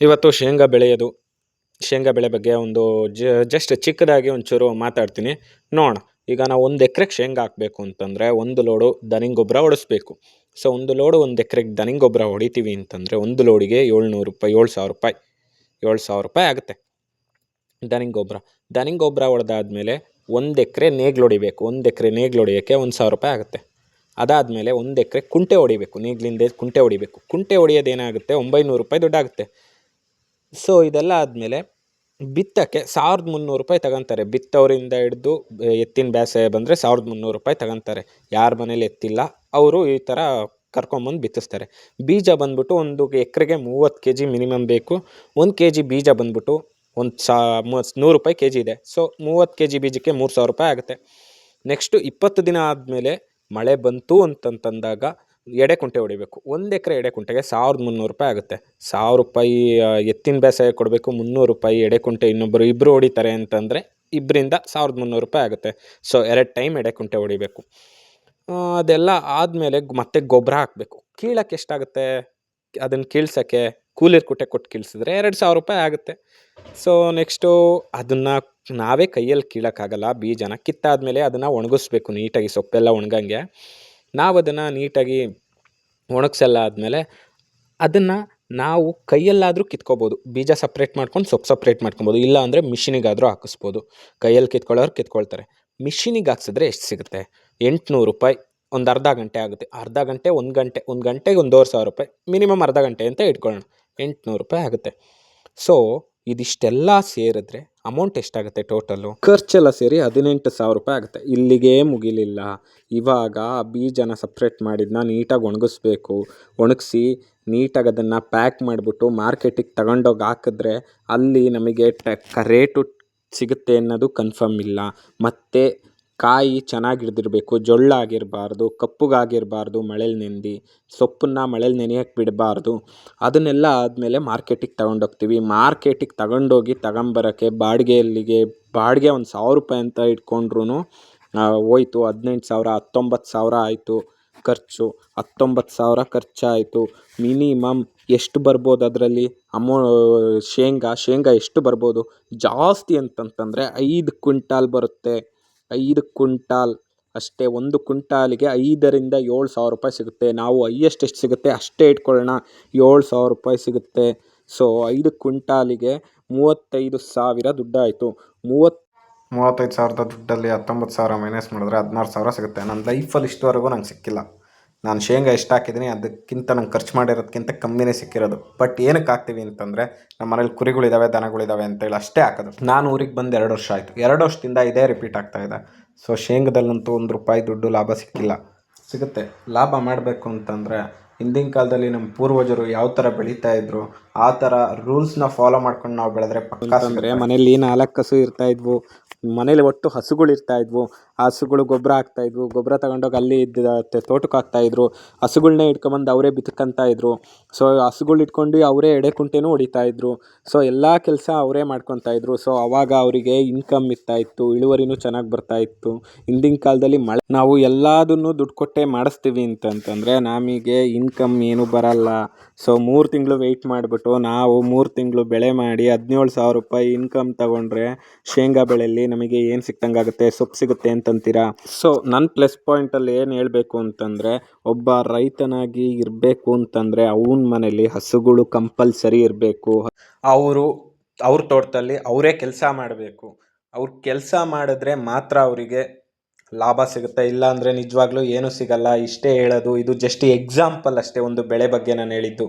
ಇವತ್ತು ಶೇಂಗಾ ಬೆಳೆ ಬಗ್ಗೆ ಒಂದು ಜಸ್ಟ್ ಚಿಕ್ಕದಾಗಿ ಒಂಚೂರು ಮಾತಾಡ್ತೀನಿ. ನೋಡೋಣ. ಈಗ ನಾವು 1 ಎಕರೆಗೆ ಶೇಂಗಾ ಹಾಕಬೇಕು ಅಂತಂದರೆ 1 ಲೋಡು ದನಿಂಗ್ ಗೊಬ್ಬರ ಹೊಡಿಸ್ಬೇಕು. ಸೊ 1 ಲೋಡು 1 ಎಕರೆಗೆ ದನಿಂಗ್ ಗೊಬ್ಬರ ಹೊಡಿತೀವಿ ಅಂತಂದರೆ 1 ಲೋಡಿಗೆ ₹700 ₹7,000 ಆಗುತ್ತೆ ದನಿಂಗ್ ಗೊಬ್ಬರ ಹೊಡೆದಾದ್ಮೇಲೆ 1 ಎಕರೆ ನೇಗಿಲು ಹೊಡಿಬೇಕು. 1 ಎಕರೆ ನೇಗಿಲು ಹೊಡಿಯೋಕ್ಕೆ ₹1,000 ಆಗುತ್ತೆ. ಅದಾದಮೇಲೆ 1 ಎಕರೆ ಕುಂಟೆ ಹೊಡಿಬೇಕು. ನೇಗಿಲಿಂದ ಕುಂಟೆ ಹೊಡಿಬೇಕು. ಕುಂಟೆ ಹೊಡಿಯೋದೇನಾಗುತ್ತೆ ₹900 ದುಡ್ಡಾಗುತ್ತೆ. ಸೊ ಇದೆಲ್ಲ ಆದಮೇಲೆ ಬಿತ್ತಕ್ಕೆ ₹1,300 ತಗೊತಾರೆ. ಬಿತ್ತವರಿಂದ ಹಿಡಿದು ಎತ್ತಿನ ಬ್ಯಾಸೆ ಬಂದರೆ ₹1,300 ತಗೊತಾರೆ. ಯಾರ ಮನೇಲಿ ಎತ್ತಿಲ್ಲ ಅವರು ಈ ಥರ ಕರ್ಕೊಂಬಂದು ಬಿತ್ತಿಸ್ತಾರೆ. ಬೀಜ ಬಂದ್ಬಿಟ್ಟು 1 ಎಕರೆಗೆ 30 kg ಮಿನಿಮಮ್ ಬೇಕು. 1 kg ಬೀಜ ಬಂದ್ಬಿಟ್ಟು ₹100 kg ಇದೆ. ಸೊ 30 kg ಬೀಜಕ್ಕೆ ₹3,000 ಆಗುತ್ತೆ. ನೆಕ್ಸ್ಟು 20 ದಿನ ಆದಮೇಲೆ ಮಳೆ ಬಂತು ಅಂತಂದಾಗ ಎಡೆಕುಂಟೆ ಹೊಡಿಬೇಕು. 1 ಎಕರೆ ಎಡೆಕುಂಟೆಗೆ ₹1,300 ಆಗುತ್ತೆ. ₹1,000 ಎತ್ತಿನ ಬೇಸಾಯ ಕೊಡಬೇಕು, ₹300 ಎಡೆಕುಂಟೆ ಇಬ್ಬರು ಹೊಡಿತಾರೆ ಅಂತಂದರೆ ಇಬ್ಬರಿಂದ ₹1,300 ಆಗುತ್ತೆ. ಸೊ 2 ಟೈಮ್ ಎಡೆಕುಂಟೆ ಹೊಡಿಬೇಕು. ಅದೆಲ್ಲ ಆದಮೇಲೆ ಮತ್ತೆ ಗೊಬ್ಬರ ಹಾಕಬೇಕು. ಕೀಳಕ್ಕೆ ಎಷ್ಟಾಗುತ್ತೆ? ಅದನ್ನು ಕೀಳ್ಸೋಕ್ಕೆ ಕೂಲಿಯರ್ ಕುಟ್ಟೆ ಕೊಟ್ಟು ಕೀಳ್ಸಿದ್ರೆ ₹2,000 ಆಗುತ್ತೆ. ಸೊ ನೆಕ್ಸ್ಟು ಅದನ್ನು ನಾವೇ ಕೈಯಲ್ಲಿ ಕೀಳೋಕ್ಕಾಗಲ್ಲ. ಬೀಜನ ಕಿತ್ತಾದಮೇಲೆ ಅದನ್ನು ಒಣಗಿಸ್ಬೇಕು ನೀಟಾಗಿ, ಸೊಪ್ಪೆಲ್ಲ ಒಣಗಂಗೆ. ನಾವು ಅದನ್ನು ನೀಟಾಗಿ ಒಣಗಿಸೆಲ್ಲ ಆದಮೇಲೆ ಅದನ್ನು ನಾವು ಕೈಯಲ್ಲಾದರೂ ಕಿತ್ಕೋಬೋದು. ಬೀಜ ಸಪ್ರೇಟ್ ಮಾಡ್ಕೊಂಡು ಸೊಪ್ಪು ಸಪ್ರೇಟ್ ಮಾಡ್ಕೊಬೋದು. ಇಲ್ಲ ಅಂದರೆ ಮಿಷಿನಿಗಾದರೂ ಹಾಕಿಸ್ಬೋದು. ಕೈಯಲ್ಲಿ ಕಿತ್ಕೊಳ್ಳೋರು ಕಿತ್ಕೊಳ್ತಾರೆ. ಮಿಷಿನಿಗೆ ಹಾಕ್ಸಿದ್ರೆ ಎಷ್ಟು ಸಿಗುತ್ತೆ? ₹800. ಒಂದು ಅರ್ಧ ಗಂಟೆ ಆಗುತ್ತೆ. ಅರ್ಧ ಗಂಟೆ 1 ಗಂಟೆ, 1 ಗಂಟೆಗೆ ₹1,500. ಮಿನಿಮಮ್ ಅರ್ಧ ಗಂಟೆ ಅಂತ ಇಟ್ಕೊಳ್ಳೋಣ. ₹800 ಆಗುತ್ತೆ. ಸೊ ಇದಿಷ್ಟೆಲ್ಲ ಸೇರಿದ್ರೆ ಅಮೌಂಟ್ ಎಷ್ಟಾಗುತ್ತೆ ಟೋಟಲು? ಖರ್ಚೆಲ್ಲ ಸೇರಿ ₹18,000 ಆಗುತ್ತೆ. ಇಲ್ಲಿಗೆ ಮುಗಿಲಿಲ್ಲ. ಇವಾಗ ಬೀಜನ ಸಪ್ರೇಟ್ ಮಾಡಿದ್ನ ನೀಟಾಗಿ ಒಣಗಿಸ್ಬೇಕು. ಒಣಗಿಸಿ ನೀಟಾಗಿ ಅದನ್ನು ಪ್ಯಾಕ್ ಮಾಡಿಬಿಟ್ಟು ಮಾರ್ಕೆಟಿಗೆ ತಗೊಂಡೋಗಿ ಹಾಕಿದ್ರೆ ಅಲ್ಲಿ ನಮಗೆ ರೇಟು ಸಿಗುತ್ತೆ ಅನ್ನೋದು ಕನ್ಫರ್ಮ್ ಇಲ್ಲ. ಮತ್ತು ಕಾಯಿ ಚೆನ್ನಾಗಿ ಹಿಡ್ದಿರ್ಬೇಕು, ಜೊಳ್ಳಾಗಿರಬಾರ್ದು, ಕಪ್ಪಗಾಗಿರಬಾರ್ದು. ಮಳೇಲಿ ನೆಂದು ಸೊಪ್ಪನ್ನು ಮಳೇಲಿ ನೆನೆಯೋಕ್ಕೆ ಬಿಡಬಾರ್ದು. ಅದನ್ನೆಲ್ಲ ಆದಮೇಲೆ ಮಾರ್ಕೆಟಿಗೆ ತಗೊಂಡೋಗ್ತೀವಿ. ಮಾರ್ಕೆಟಿಗೆ ತಗೊಂಡೋಗಿ ತಗೊಂಬರೋಕ್ಕೆ ಬಾಡಿಗೆ ಒಂದು ₹1,000 ಅಂತ ಇಟ್ಕೊಂಡ್ರೂ ಹೋಯ್ತು. 18,000 19,000 ಆಯಿತು ಖರ್ಚು. 19,000 ಖರ್ಚಾಯಿತು. ಮಿನಿಮಮ್ ಎಷ್ಟು ಬರ್ಬೋದು ಅದರಲ್ಲಿ ಶೇಂಗಾ ಎಷ್ಟು ಬರ್ಬೋದು? ಜಾಸ್ತಿ ಅಂತಂತಂದರೆ 5 ಕ್ವಿಂಟಾಲ್ ಬರುತ್ತೆ. 5 ಕ್ವಿಂಟಾಲ್ ಅಷ್ಟೇ. 1 ಕ್ವಿಂಟಾಲಿಗೆ 5ರಿಂದ ₹7,000 ಸಿಗುತ್ತೆ. ನಾವು ಹೈಯೆಸ್ಟ್ ಎಷ್ಟು ಸಿಗುತ್ತೆ ಅಷ್ಟೇ ಇಟ್ಕೊಳ್ಳೋಣ, ₹7,000 ಸಿಗುತ್ತೆ. ಸೊ 5 ಕ್ವಿಂಟಾಲಿಗೆ 35,000 ದುಡ್ಡಾಯಿತು. 35,000 ದುಡ್ಡಲ್ಲಿ 19,000 ಮೈನಸ್ ಮಾಡಿದ್ರೆ 16,000 ಸಿಗುತ್ತೆ. ನನ್ನ ಲೈಫಲ್ಲಿ ಇಷ್ಟವರೆಗೂ ನಂಗೆ ಸಿಕ್ಕಿಲ್ಲ. ನಾನು ಶೇಂಗಾ ಎಷ್ಟು ಹಾಕಿದ್ದೀನಿ ಅದಕ್ಕಿಂತ ನಂಗೆ ಖರ್ಚು ಮಾಡಿರೋದಕ್ಕಿಂತ ಕಮ್ಮಿನೇ ಸಿಕ್ಕಿರೋದು. ಬಟ್ ಏನಕ್ಕೆ ಹಾಕ್ತೀವಿ ಅಂತಂದರೆ ನಮ್ಮ ಮನೇಲಿ ಕುರಿಗಳಿದ್ದಾವೆ, ದನಗಳಿದ್ದಾವೆ ಅಂತೇಳಿ ಅಷ್ಟೇ ಹಾಕೋದು. ನಾನು ಊರಿಗೆ ಬಂದು 2 ವರ್ಷ ಆಯಿತು. 2 ವರ್ಷದಿಂದ ಇದೇ ರಿಪೀಟ್ ಆಗ್ತಾಯಿದೆ. ಸೊ ಶೇಂಗಾದಲ್ಲಂತೂ ₹1 ದುಡ್ಡು ಲಾಭ ಸಿಕ್ಕಿಲ್ಲ. ಸಿಗುತ್ತೆ. ಲಾಭ ಮಾಡಬೇಕು ಅಂತಂದರೆ ಹಿಂದಿನ ಕಾಲದಲ್ಲಿ ನಮ್ಮ ಪೂರ್ವಜರು ಯಾವ ಥರ ಬೆಳೀತಾ ಇದ್ರು ಆ ಥರ ರೂಲ್ಸ್ನ ಫಾಲೋ ಮಾಡ್ಕೊಂಡು ನಾವು ಬೆಳೆದ್ರೆ ಪಕ್ಕ. ಅಂದರೆ ಮನೇಲಿ 4 ಹಸು ಇರ್ತಾಯಿದ್ವು. ಮನೇಲಿ ಒಟ್ಟು ಹಸುಗಳಿರ್ತಾಯಿದ್ವು. ಆ ಹಸುಗಳು ಗೊಬ್ಬರ ಹಾಕ್ತಾಯಿದ್ವು. ಗೊಬ್ಬರ ತಗೊಂಡೋಗಿ ಅಲ್ಲಿ ತೋಟಕ್ಕೆ ಹಾಕ್ತಾಯಿದ್ರು. ಹಸುಗಳ್ನೇ ಇಟ್ಕೊಂಬಂದು ಅವರೇ ಬಿತ್ಕೊಂತಾಯಿದ್ರು. ಸೊ ಹಸುಗಳು ಇಟ್ಕೊಂಡು ಅವರೇ ಎಡೆಕುಂಟೆನೂ ಹೊಡಿತಾಯಿದ್ರು. ಸೊ ಎಲ್ಲ ಕೆಲಸ ಅವರೇ ಮಾಡ್ಕೊತಾಯಿದ್ರು. ಸೊ ಆವಾಗ ಅವರಿಗೆ ಇನ್ಕಮ್ ಇರ್ತಾಯಿತ್ತು, ಇಳುವರಿನೂ ಚೆನ್ನಾಗಿ ಬರ್ತಾಯಿತ್ತು. ಹಿಂದಿನ ಕಾಲದಲ್ಲಿ ನಾವು ಎಲ್ಲದನ್ನು ದುಡ್ಡು ಕೊಟ್ಟೇ ಮಾಡಿಸ್ತೀವಿ ಅಂತಂತಂದರೆ ನಮಗೆ ಇನ್ಕಮ್ ಏನೂ ಬರಲ್ಲ. ಸೊ 3 ತಿಂಗಳು ವೆಯ್ಟ್ ಮಾಡಿಬಿಟ್ಟು ನಾವು 3 ತಿಂಗಳು ಬೆಳೆ ಮಾಡಿ ₹17,000 ಇನ್ಕಮ್ ತಗೊಂಡ್ರೆ ಶೇಂಗಾ ಬೆಳೆಯಲ್ಲಿ ನಮಗೆ ಏನು ಸಿಕ್ತಂಗಾಗುತ್ತೆ? ಸೊಪ್ಪು ಸಿಗುತ್ತೆ ಅಂತಂತೀರಾ? ಸೊ ನನ್ನ ಪ್ಲಸ್ ಪಾಯಿಂಟಲ್ಲಿ ಏನು ಹೇಳಬೇಕು ಅಂತಂದರೆ, ಒಬ್ಬ ರೈತನಾಗಿ ಇರಬೇಕು ಅಂತಂದರೆ ಅವನ ಮನೇಲಿ ಹಸುಗಳು ಕಂಪಲ್ಸರಿ ಇರಬೇಕು. ಅವ್ರ ತೋಟದಲ್ಲಿ ಅವರೇ ಕೆಲಸ ಮಾಡಬೇಕು. ಅವ್ರು ಕೆಲಸ ಮಾಡಿದ್ರೆ ಮಾತ್ರ ಅವರಿಗೆ ಲಾಭ ಸಿಗುತ್ತೆ. ಇಲ್ಲ ಅಂದರೆ ನಿಜವಾಗ್ಲೂ ಏನೂ ಸಿಗಲ್ಲ. ಇಷ್ಟೇ ಹೇಳೋದು. ಇದು ಜಸ್ಟ್ ಎಕ್ಸಾಂಪಲ್ ಅಷ್ಟೇ, ಒಂದು ಬೆಳೆ ಬಗ್ಗೆ ನಾನು ಹೇಳಿದ್ದು.